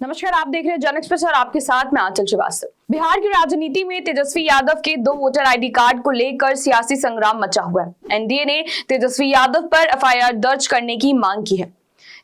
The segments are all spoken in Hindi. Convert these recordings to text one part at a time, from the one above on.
नमस्कार, आप देख रहे हैं जन एक्सप्रेस और आपके साथ मैं आंचल श्रीवास्तव। बिहार की राजनीति में तेजस्वी यादव के 2 वोटर आईडी कार्ड को लेकर सियासी संग्राम मचा हुआ है। एनडीए ने तेजस्वी यादव पर एफआईआर दर्ज करने की मांग की है।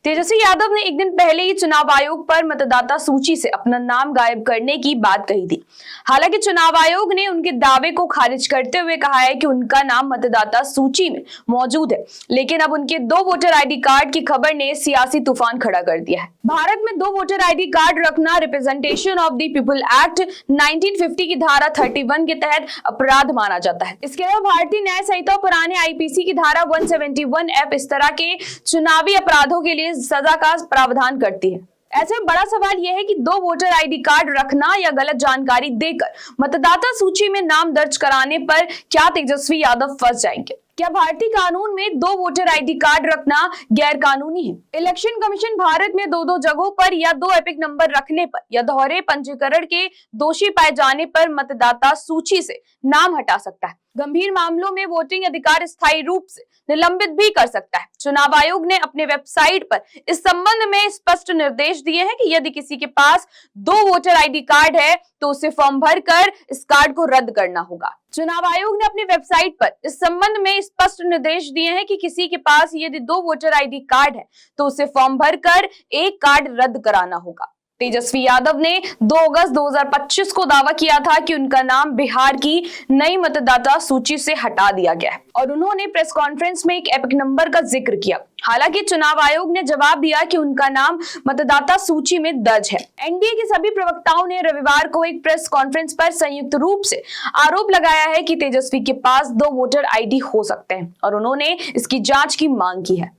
तेजस्वी यादव ने एक दिन पहले ही चुनाव आयोग पर मतदाता सूची से अपना नाम गायब करने की बात कही थी। हालांकि चुनाव आयोग ने उनके दावे को खारिज करते हुए कहा है कि उनका नाम मतदाता सूची में मौजूद है, लेकिन अब उनके 2 वोटर आईडी कार्ड की खबर ने सियासी तूफान खड़ा कर दिया है। भारत में 2 वोटर आईडी कार्ड रखना representation of the people act 1950 की धारा 31 के तहत अपराध माना जाता है। इसके अलावा भारतीय न्याय संहिता पुराने आईपीसी की धारा 171F इस तरह के चुनावी अपराधों के लिए सजा का प्रावधान करती है। ऐसे में बड़ा सवाल यह है कि 2 वोटर आईडी कार्ड रखना या गलत जानकारी देकर मतदाता सूची में नाम दर्ज कराने पर क्या तेजस्वी यादव फंस जाएंगे? क्या भारतीय कानून में 2 वोटर आईडी कार्ड रखना गैर कानूनी है? इलेक्शन कमीशन भारत में 2 जगहों पर या 2 एपिक नंबर रखने पर या दोहरे पंजीकरण के दोषी पाए जाने पर मतदाता सूची से नाम हटा सकता है। गंभीर मामलों में वोटिंग अधिकार स्थायी रूप से निलंबित भी कर सकता है। चुनाव आयोग ने अपने वेबसाइट पर इस संबंध में स्पष्ट निर्देश दिए हैं कि यदि किसी के पास 2 वोटर आईडी कार्ड है तो उसे फॉर्म भरकर इस कार्ड को रद्द करना होगा। चुनाव आयोग ने अपनी वेबसाइट पर इस संबंध में स्पष्ट निर्देश दिए हैं कि किसी के पास यदि 2 वोटर आईडी कार्ड है तो उसे फॉर्म भरकर एक कार्ड रद्द कराना होगा। तेजस्वी यादव ने 2 अगस्त 2025 को दावा किया था कि उनका नाम बिहार की नई मतदाता सूची से हटा दिया गया है और उन्होंने प्रेस कॉन्फ्रेंस में एक एपिक नंबर का जिक्र किया। हालांकि चुनाव आयोग ने जवाब दिया कि उनका नाम मतदाता सूची में दर्ज है। एनडीए के सभी प्रवक्ताओं ने रविवार को एक प्रेस कॉन्फ्रेंस पर संयुक्त रूप से आरोप लगाया है कि तेजस्वी के पास 2 वोटर आईडी हो सकते हैं और उन्होंने इसकी जांच की मांग की है।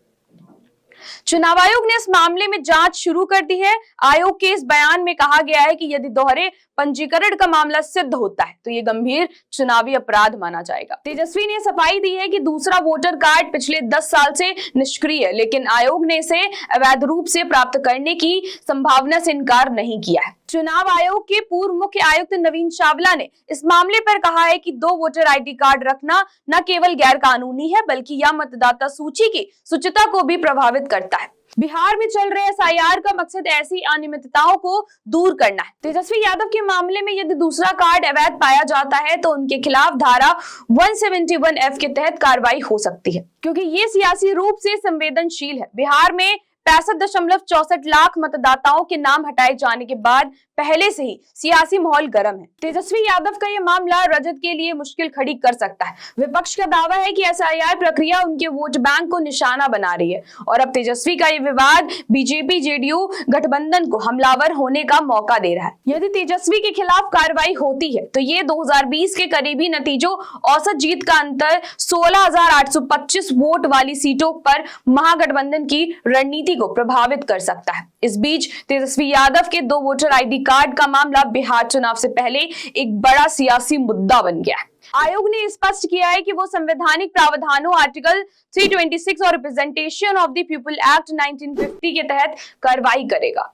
चुनाव आयोग ने इस मामले में जांच शुरू कर दी है। आयोग के इस बयान में कहा गया है कि यदि दोहरे पंजीकरण का मामला सिद्ध होता है तो ये गंभीर चुनावी अपराध माना जाएगा। तेजस्वी ने सफाई दी है कि दूसरा वोटर कार्ड पिछले 10 साल से निष्क्रिय है, लेकिन आयोग ने इसे अवैध रूप से प्राप्त करने की संभावना से इनकार नहीं किया है। चुनाव आयोग के पूर्व मुख्य आयुक्त नवीन चावला ने इस मामले पर कहा है कि 2 वोटर आईडी कार्ड रखना न केवल गैर कानूनी है बल्कि यह मतदाता सूची की शुचिता को भी प्रभावित करता है। बिहार में चल रहे एसआईआर का मकसद ऐसी अनियमितताओं को दूर करना है। तेजस्वी यादव के मामले में यदि दूसरा कार्ड अवैध पाया जाता है तो उनके खिलाफ धारा 171F के तहत कार्रवाई हो सकती है, क्योंकि ये सियासी रूप से संवेदनशील है। बिहार में 65.64 लाख मतदाताओं के नाम हटाए जाने के बाद पहले से ही सियासी माहौल गर्म है। तेजस्वी यादव का यह मामला रजत के लिए मुश्किल खड़ी कर सकता है। विपक्ष का दावा है कि एसआईआर प्रक्रिया उनके वोट बैंक को निशाना बना रही है और अब तेजस्वी का यह विवाद बीजेपी जेडीयू गठबंधन को हमलावर होने का मौका दे रहा है। यदि तेजस्वी के खिलाफ कार्रवाई होती है तो ये 2020 के करीबी नतीजों औसत जीत का अंतर 16,825 वोट वाली सीटों पर महागठबंधन की रणनीति को प्रभावित कर सकता है। इस बीच तेजस्वी यादव के 2 वोटर आईडी कार्ड का मामला बिहार चुनाव से पहले एक बड़ा सियासी मुद्दा बन गया है। आयोग ने स्पष्ट किया है कि वो संवैधानिक प्रावधानों आर्टिकल 326 और representation of the people act 1950 के तहत कार्रवाई करेगा।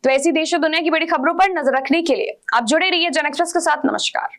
तो ऐसी देश और दुनिया की बड़ी खबरों पर नजर रखने के लिए आप जुड़े रहिए जन एक्सप्रेस के साथ। नमस्कार।